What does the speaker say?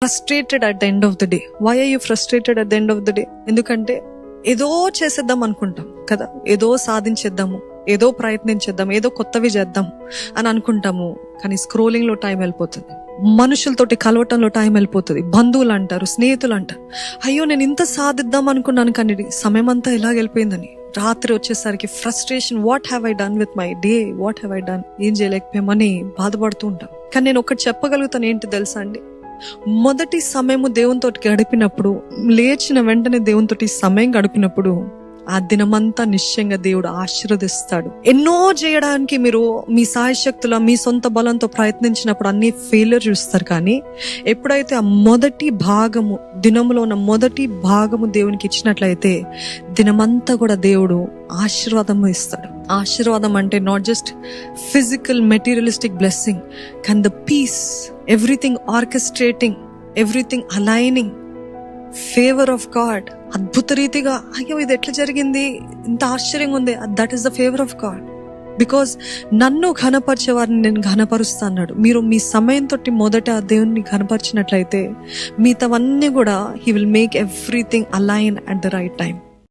Frustrated at the end of the day. Why are you frustrated at the end of the day? ఎందుకంటే ఏదో చేసేద్దాం అనుకుంటాం కదా, ఏదో సాధించేద్దాము, ఏదో ప్రయత్నించేద్దాం, ఏదో కొత్తవి చేద్దాం అని అనుకుంటాము. కానీ స్క్రోలింగ్ లో టైం వెళ్ళిపోతుంది, మనుషులతోటి కలవటంలో టైం వెళ్ళిపోతుంది, బంధువులు అంటారు, స్నేహితులు అంటారు, అయ్యో నేను ఇంత సాధిద్దాం అనుకున్నాను కానీ సమయం అంతా ఎలా వెళ్ళిపోయిందని. రాత్రి వచ్చేసరికి frustration, what have I done with my day, what have I done, ఏం చేయలేకపోయామని బాధపడుతూ ఉంటాం. కానీ నేను ఒకటి చెప్పగలుగుతాను, ఏంటి తెలుసా అండి, మొదటి సమయము దేవునితో గడిపినప్పుడు, లేచిన వెంటనే దేవునితోటి సమయం గడిపినప్పుడు ఆ దినమంతా నిశ్చయంగా దేవుడు ఆశీర్వదిస్తాడు. ఎన్నో చేయడానికి మీరు మీ సాయశక్తుల మీ సొంత బలంతో ప్రయత్నించినప్పుడు అన్ని ఫెయిల్యూర్ చూస్తారు. కానీ ఎప్పుడైతే ఆ మొదటి భాగము, దినములో ఉన్న మొదటి భాగము దేవునికి ఇచ్చినట్లయితే దినమంతా కూడా దేవుడు ఆశీర్వాదం ఇస్తాడు. ఆశీర్వాదం అంటే not just physical materialistic blessing, కానీ the peace, everything orchestrating, everything aligning, favour of God. అద్భుత రీతిగా అయ్యో ఇది ఎట్లా జరిగింది, ఇంత ఆశ్చర్యంగా ఉంది, that is the favour of God. Because నన్ను ఘనపరిచే వారిని నేను ఘనపరుస్తా అన్నాడు. మీరు మీ సమయంతో మొదట దేవుణ్ణి ఘనపరిచినట్లయితే మిగతావన్నీ కూడా he will make everything align at the right time.